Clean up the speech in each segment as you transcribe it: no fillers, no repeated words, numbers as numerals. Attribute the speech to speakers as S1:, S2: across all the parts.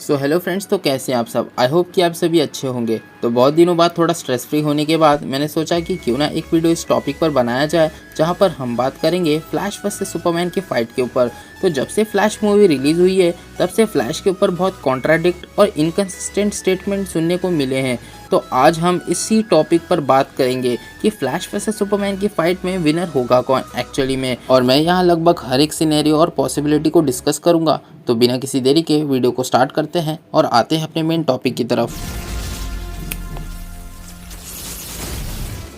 S1: So hello friends, तो कैसे हैं आप सब। आई होप कि आप सभी अच्छे होंगे। तो बहुत दिनों बाद थोड़ा स्ट्रेस फ्री होने के बाद मैंने सोचा कि क्यों ना एक वीडियो इस टॉपिक पर बनाया जाए जहां पर हम बात करेंगे फ्लैश वर्सेस सुपरमैन की फाइट के ऊपर। तो जब से फ्लैश मूवी रिलीज़ हुई है तब से फ्लैश के ऊपर बहुत कॉन्ट्राडिक्ट और इनकन्सिस्टेंट स्टेटमेंट सुनने को मिले हैं। तो आज हम इसी टॉपिक पर बात करेंगे कि फ्लैश वर्सेस सुपरमैन की फाइट में विनर होगा कौन एक्चुअली में, और मैं यहाँ लगभग हर एक सिनेरियो और पॉसिबिलिटी को डिस्कस करूँगा। तो बिना किसी देरी के वीडियो को स्टार्ट करते हैं और आते हैं अपने मेन टॉपिक की तरफ।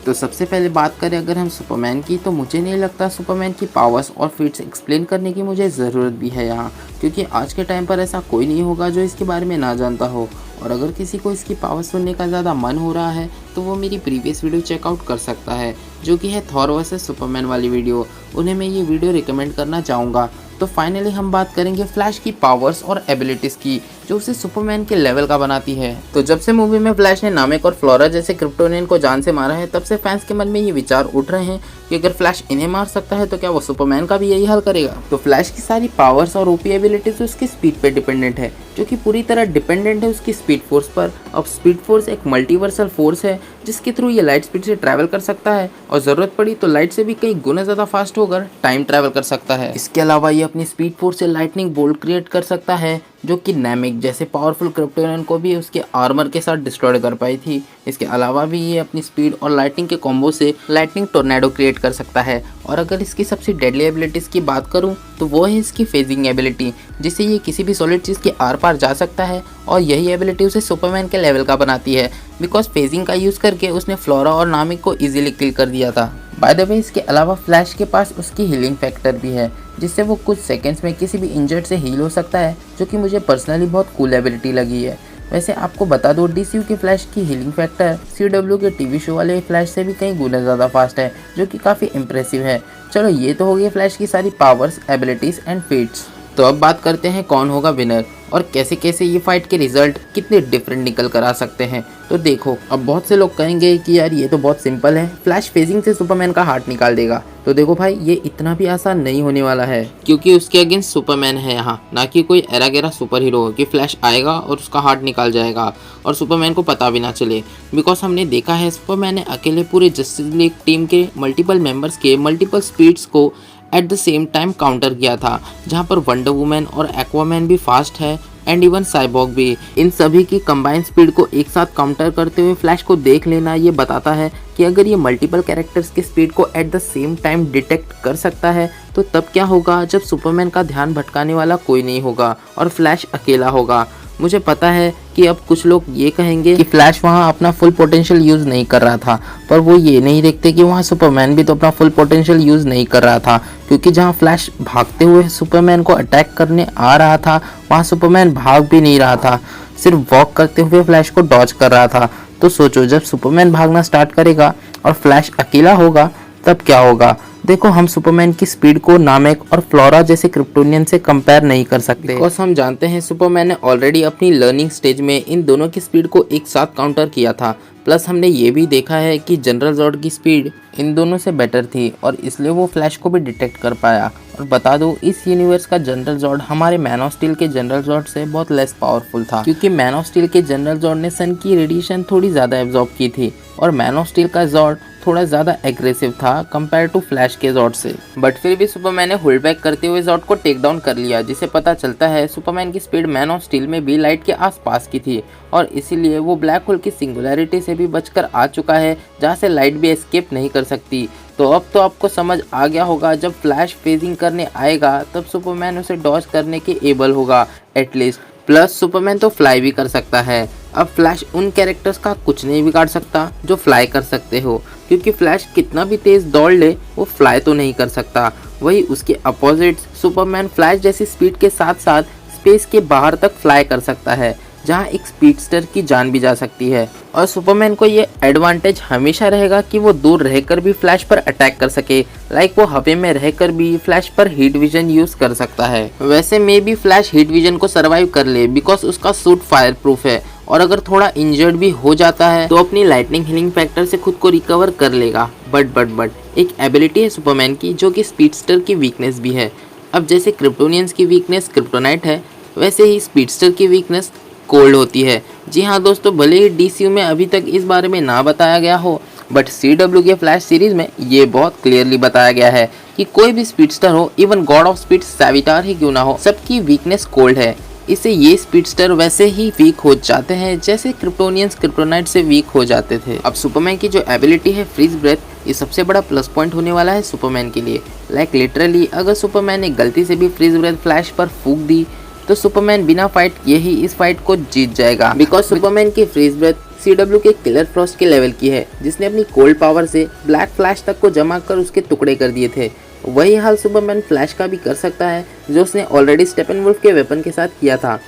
S1: तो सबसे पहले बात करें अगर हम सुपरमैन की, तो मुझे नहीं लगता सुपरमैन की पावर्स और फीट्स एक्सप्लेन करने की मुझे ज़रूरत भी है यहाँ, क्योंकि आज के टाइम पर ऐसा कोई नहीं होगा जो इसके बारे में ना जानता हो। और अगर किसी को इसकी पावर सुनने का ज़्यादा मन हो रहा है तो वो मेरी प्रीवियस वीडियो चेकआउट कर सकता है, जो कि है थॉर वर्सेस सुपरमैन वाली वीडियो। उन्हें मैं ये वीडियो रिकमेंड करना चाहूँगा। तो फाइनली हम बात करेंगे फ्लैश की पावर्स और एबिलिटीज़ की, जो उसे सुपरमैन के लेवल का बनाती है। तो जब से मूवी में फ्लैश ने नामेक और फ्लोरा जैसे क्रिप्टोनियन को जान से मारा है, तब से फैंस के मन में ये विचार उठ रहे हैं कि अगर फ्लैश इन्हें मार सकता है तो क्या वो सुपरमैन का भी यही हाल करेगा। तो फ्लैश की सारी पावर्स और ओपी एबिलिटीज उसकी स्पीड पे डिपेंडेंट है, जो कि पूरी तरह डिपेंडेंट है उसकी स्पीड फोर्स पर। अब स्पीड फोर्स एक मल्टीवर्सल फोर्स है जिसके थ्रू ये लाइट स्पीड से ट्रैवल कर सकता है, और ज़रूरत पड़ी तो लाइट से भी कई गुना ज़्यादा फास्ट होकर टाइम ट्रैवल कर सकता है। इसके अलावा ये अपनी स्पीड फोर्स से लाइटनिंग बोल्ट क्रिएट कर सकता है, जो कि नामिक जैसे पावरफुल क्रिप्टोनियन को भी उसके आर्मर के साथ डिस्ट्रॉय कर पाई थी। इसके अलावा भी ये अपनी स्पीड और लाइटनिंग के कॉम्बो से लाइटनिंग टोर्नेडो क्रिएट कर सकता है। और अगर इसकी सबसे डेडली एबिलिटीज़ की बात करूं तो वो है इसकी फेजिंग एबिलिटी, जिससे ये किसी भी सॉलिड चीज़ के आर पार जा सकता है, और यही एबिलिटी उसे सुपरमैन के लेवल का बनाती है, बिकॉज फेजिंग का यूज़ करके उसने फ्लोरा और नामिक को ईजिली किल कर दिया था। बाय द वे, इसके अलावा फ्लैश के पास उसकी हीलिंग फैक्टर भी है, जिससे वो कुछ सेकंड्स में किसी भी इंजर्ड से हील हो सकता है, जो कि मुझे पर्सनली बहुत कूल एबिलिटी लगी है। वैसे आपको बता दो, डीसीयू के फ्लैश की हीलिंग फैक्टर सीडब्ल्यू के टीवी शो वाले फ्लैश से भी कई गुना ज़्यादा फास्ट है, जो कि काफ़ी इंप्रेसिव है। चलो, ये तो हो गई फ्लैश की सारी पावर्स, एबिलिटीज़ एंड फीट्स। तो अब बात करते हैं कौन होगा विनर और कैसे कैसे ये फाइट के रिजल्ट कितने डिफरेंट निकल कर आ सकते हैं। तो देखो, अब बहुत से लोग कहेंगे कि यार ये तो बहुत सिंपल है, फ्लैश फेजिंग से सुपरमैन का हार्ट निकाल देगा। तो देखो भाई, ये इतना भी आसान नहीं होने वाला है, क्योंकि उसके अगेंस्ट सुपरमैन है यहाँ, ना कि कोई एरा गेरा सुपर हीरो कि फ्लैश आएगा और उसका हार्ट निकाल जाएगा और सुपरमैन को पता भी ना चले। बिकॉज हमने देखा है सुपरमैन ने अकेले पूरे जस्टिस लीग टीम के मल्टीपल मेंबर्स के मल्टीपल स्पीड्स को at the same time counter किया था, जहाँ पर वंडर वुमन और एक्वामैन भी फास्ट है एंड इवन साइबॉग भी। इन सभी की कंबाइंड स्पीड को एक साथ काउंटर करते हुए फ्लैश को देख लेना ये बताता है कि अगर ये मल्टीपल कैरेक्टर्स की स्पीड को at the same time detect कर सकता है तो तब क्या होगा जब सुपरमैन का ध्यान भटकाने वाला कोई नहीं होगा और फ्लैश अकेला होगा। मुझे पता है कि अब कुछ लोग ये कहेंगे कि फ्लैश वहाँ अपना फुल पोटेंशियल यूज़ नहीं कर रहा था, पर वो ये नहीं देखते कि वहाँ सुपरमैन भी तो अपना फुल पोटेंशियल यूज़ नहीं कर रहा था, क्योंकि जहाँ फ्लैश भागते हुए सुपरमैन को अटैक करने आ रहा था वहाँ सुपरमैन भाग भी नहीं रहा था, सिर्फ वॉक करते हुए फ्लैश को डॉज कर रहा था। तो सोचो, जब सुपरमैन भागना स्टार्ट करेगा और फ्लैश अकेला होगा तब क्या होगा। देखो, हम सुपरमैन की स्पीड को नामेक और फ्लोरा जैसे क्रिप्टोनियन से कंपेयर नहीं कर सकते, बिकॉज हम जानते हैं सुपरमैन ने ऑलरेडी अपनी लर्निंग स्टेज में इन दोनों की स्पीड को एक साथ काउंटर किया था। प्लस हमने ये भी देखा है कि जनरल जॉर्ड की स्पीड इन दोनों से बेटर थी और इसलिए वो फ्लैश को भी डिटेक्ट कर पाया। और बता दो, इस यूनिवर्स का जनरल जॉर्ड हमारे मैन ऑफ स्टील के जनरल जॉर्ड से बहुत लेस पावरफुल था, क्योंकि मैन ऑफ स्टील के जनरल जॉर्ड ने सन की रेडिएशन थोड़ी ज़्यादा एब्जॉर्ब की थी और मैन ऑफ स्टील का जॉर्ड थोड़ा ज़्यादा एग्रेसिव था कंपेयर टू फ्लैश के जॉर्ड से। बट फिर भी सुपरमैन ने होल्ड बैक करते हुए जॉर्ड को टेक डाउन कर लिया, जिसे पता चलता है सुपरमैन की स्पीड मैन ऑफ स्टील में भी लाइट के आसपास की थी और इसीलिए वो ब्लैक होल की सिंगुलैरिटी से भी बचकर आ चुका है, जहाँ से लाइट भी एस्केप नहीं कर सकती। तो अब तो आपको समझ आ गया होगा, जब फ्लैश फेजिंग करने आएगा तब सुपरमैन उसे डॉज करने के एबल होगा एटलीस्ट। प्लस सुपरमैन तो फ्लाई भी कर सकता है। अब फ्लैश उन कैरेक्टर्स का कुछ नहीं बिगाड़ सकता जो फ्लाई कर सकते हो, क्योंकि फ्लैश कितना भी तेज दौड़ ले वो फ्लाई तो नहीं कर सकता। वही उसके अपोजिट सुपरमैन फ्लैश जैसी स्पीड के साथ साथ स्पेस के बाहर तक फ्लाई कर सकता है, जहां एक स्पीडस्टर की जान भी जा सकती है। और सुपरमैन को ये एडवांटेज हमेशा रहेगा कि वो दूर रहकर भी फ्लैश पर अटैक कर सके, लाइक वो हवा में रहकर भी फ्लैश पर हीट विजन यूज कर सकता है। वैसे मे भी फ्लैश हीट विजन को सर्वाइव कर ले, बिकॉज उसका सूट फायर प्रूफ है, और अगर थोड़ा इंजर्ड भी हो जाता है तो अपनी लाइटनिंग हीलिंग फैक्टर से खुद को रिकवर कर लेगा। बट एक एबिलिटी है सुपरमैन की जो कि स्पीडस्टर की वीकनेस भी है। अब जैसे क्रिप्टोनियंस की वीकनेस क्रिप्टोनाइट है, वैसे ही स्पीडस्टर की वीकनेस कोल्ड होती है। जी हाँ दोस्तों, भले ही डीसीयू में अभी तक इस बारे में ना बताया गया हो, बट CW के फ्लैश सीरीज में ये बहुत क्लियरली बताया गया है कि कोई भी स्पीडस्टर हो, इवन गॉड ऑफ स्पीड सैविटार ही क्यों ना हो, सबकी वीकनेस कोल्ड है। इससे ये स्पीडस्टर वैसे ही वीक हो जाते हैं जैसे क्रिप्टोनियंस क्रिप्टोनाइट से वीक हो जाते थे। अब सुपरमैन की जो एबिलिटी है फ्रीज ब्रेथ, ये सबसे बड़ा प्लस पॉइंट होने वाला है सुपरमैन के लिए। लिटरली अगर सुपरमैन ने गलती से भी फ्रीज ब्रेथ फ्लैश पर फूंक दी तो सुपरमैन बिना फाइट किए ही इस फाइट को जीत जाएगा। बिकॉज सुपरमैन की फ्रीज ब्रेथ CW के किलर फ्रॉस्ट के लेवल की है, जिसने अपनी कोल्ड पावर से ब्लैक फ्लैश तक को जमा कर उसके टुकड़े कर दिए थे। वही हाल सुपरमैन फ्लैश का भी कर सकता है, जो उसने ऑलरेडी स्टेपनवुल्फ के वेपन के साथ किया था।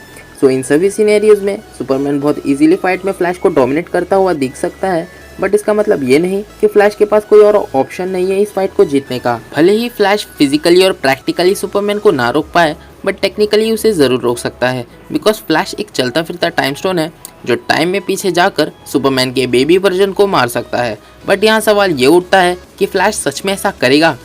S1: सो इन सभी सिनेरियोज में सुपरमैन बहुत इजीली फाइट में फ्लैश को डोमिनेट करता हुआ दिख सकता है, बट इसका मतलब ये नहीं कि फ्लैश के पास कोई और ऑप्शन नहीं है इस फाइट को जीतने का। भले ही फ्लैश फिजिकली और प्रैक्टिकली सुपरमैन को ना रोक पाए, बट टेक्निकली उसे ज़रूर रोक सकता है। बिकॉज फ्लैश एक चलता फिरता टाइम स्टोन है जो टाइम में पीछे जाकर सुपरमैन के बेबी वर्जन को मार सकता है। बट यहाँ सवाल ये उठता है कि फ्लैश सच में ऐसा करेगा,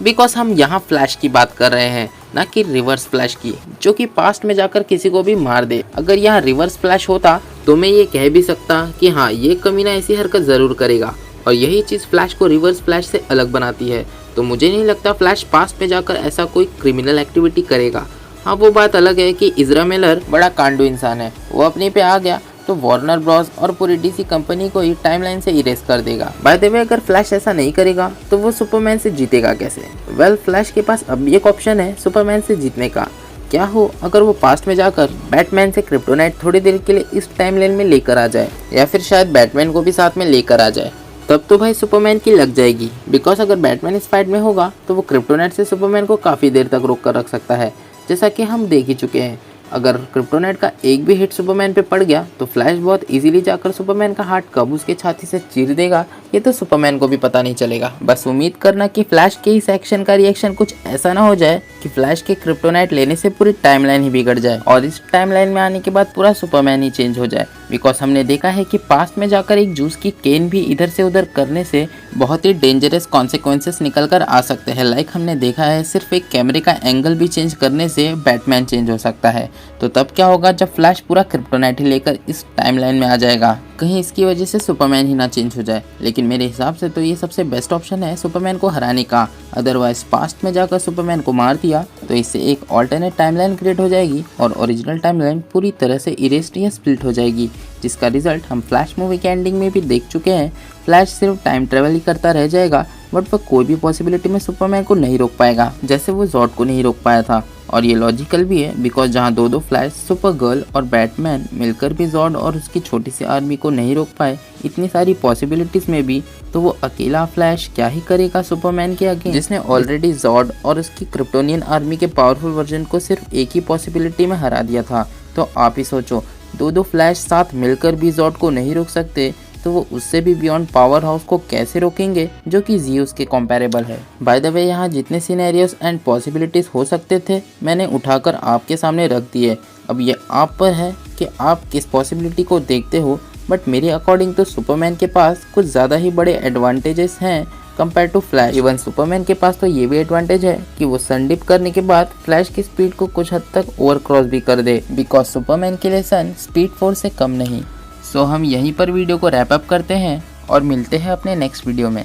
S1: बिकॉज हम यहाँ फ्लैश की बात कर रहे हैं, ना कि रिवर्स फ्लैश की, जो कि पास्ट में जाकर किसी को भी मार दे। अगर यहाँ रिवर्स फ्लैश होता तो मैं ये कह भी सकता कि हाँ, ये कमीना ऐसी हरकत ज़रूर करेगा, और यही चीज़ फ्लैश को रिवर्स फ्लैश से अलग बनाती है। तो मुझे नहीं लगता फ्लैश पास्ट में जाकर ऐसा कोई क्रिमिनल एक्टिविटी करेगा। हाँ, वो बात अलग है कि इज़रा मिलर बड़ा कांडू इंसान है, वो अपने पे आ गया तो वार्नर ब्रॉस और पूरी DC कंपनी को ही टाइमलाइन से इरेज कर देगा। बाय द वे, अगर फ्लैश ऐसा नहीं करेगा तो वो सुपरमैन से जीतेगा कैसे? वेल, फ्लैश के पास अब एक ऑप्शन है सुपरमैन से जीतने का। क्या हो अगर वो पास्ट में जाकर बैटमैन से क्रिप्टोनाइट थोड़ी देर के लिए इस टाइमलाइन में लेकर आ जाए, या फिर शायद बैटमैन को भी साथ में लेकर आ जाए। तब तो भाई सुपरमैन की लग जाएगी। बिकॉज अगर बैटमैन इस फाइट में होगा तो वो क्रिप्टोनाइट से सुपरमैन को काफ़ी देर तक रोक कर रख सकता है, जैसा कि हम देख ही चुके हैं। अगर क्रिप्टोनाइट का एक भी हिट सुपरमैन पे पड़ गया तो फ्लैश बहुत इजीली जाकर सुपरमैन का हार्ट कब उसके छाती से चीर देगा, ये तो सुपरमैन को भी पता नहीं चलेगा। बस उम्मीद करना कि फ्लैश के इस एक्शन का रिएक्शन कुछ ऐसा ना हो जाए कि फ्लैश के क्रिप्टोनाइट लेने से पूरी टाइमलाइन ही बिगड़ जाए, और इस टाइमलाइन में आने के बाद पूरा सुपरमैन ही चेंज हो जाए। बिकॉज हमने देखा है कि पास्ट में जाकर एक जूस की केन भी इधर से उधर करने से बहुत ही डेंजरस कॉन्सिक्वेंसेस निकल कर आ सकते हैं। लाइक हमने देखा है सिर्फ एक कैमरे का एंगल भी चेंज करने से बैटमैन चेंज हो सकता है। तो तब क्या होगा जब फ्लैश पूरा क्रिप्टोनाइट ही लेकर इस टाइमलाइन में आ जाएगा? कहीं इसकी वजह से सुपरमैन ही ना चेंज हो जाए। लेकिन मेरे हिसाब से तो ये सबसे बेस्ट ऑप्शन है सुपरमैन को हराने का। अदरवाइज पास्ट में जाकर सुपरमैन को मार दिया तो इससे एक ऑल्टरनेट टाइमलाइन क्रिएट हो जाएगी और ओरिजिनल टाइमलाइन पूरी तरह से इरेस्ड या स्प्लिट हो जाएगी, जिसका रिजल्ट हम फ्लैश मूवी के एंडिंग में भी देख चुके हैं। फ्लैश सिर्फ टाइम ट्रेवल ही करता रह जाएगा, बट वह कोई भी पॉसिबिलिटी में सुपरमैन को नहीं रोक पाएगा, जैसे वो जॉर्ड को नहीं रोक पाया था। और ये लॉजिकल भी है, बिकॉज जहाँ दो फ्लैश, सुपर गर्ल और बैटमैन मिलकर भी जॉर्ड और उसकी छोटी सी आर्मी को नहीं रोक पाए इतनी सारी पॉसिबिलिटीज में भी, तो वो अकेला फ्लैश क्या ही करेगा सुपरमैन के आगे, जिसने ऑलरेडी जॉर्ड और उसकी क्रिप्टोनियन आर्मी के पावरफुल वर्जन को सिर्फ एक ही पॉसिबिलिटी में हरा दिया था। तो आप ही सोचो, दो फ्लैश साथ मिलकर भी जॉर्ड को नहीं रोक सकते, तो वो उससे भी बियॉन्ड पावर हाउस को कैसे रोकेंगे, जो कि ज़ीउस के कंपैरेबल है। बाय द वे, यहाँ जितने सिनेरियोस एंड पॉसिबिलिटीज़ हो सकते थे मैंने उठाकर आपके सामने रख दिए। अब ये आप पर है कि आप किस पॉसिबिलिटी को देखते हो, बट मेरे अकॉर्डिंग तो सुपरमैन के पास कुछ ज़्यादा ही बड़े एडवांटेजेस हैं compare to Flash. Even Superman के पास तो ये भी एडवांटेज है कि वो सन डिप करने के बाद फ्लैश की स्पीड को कुछ हद तक ओवर क्रॉस भी कर दे, बिकॉज सुपरमैन के लिए सन स्पीड 4 से कम नहीं। सो हम यहीं पर वीडियो को रैप अप करते हैं और मिलते हैं अपने नेक्स्ट वीडियो में।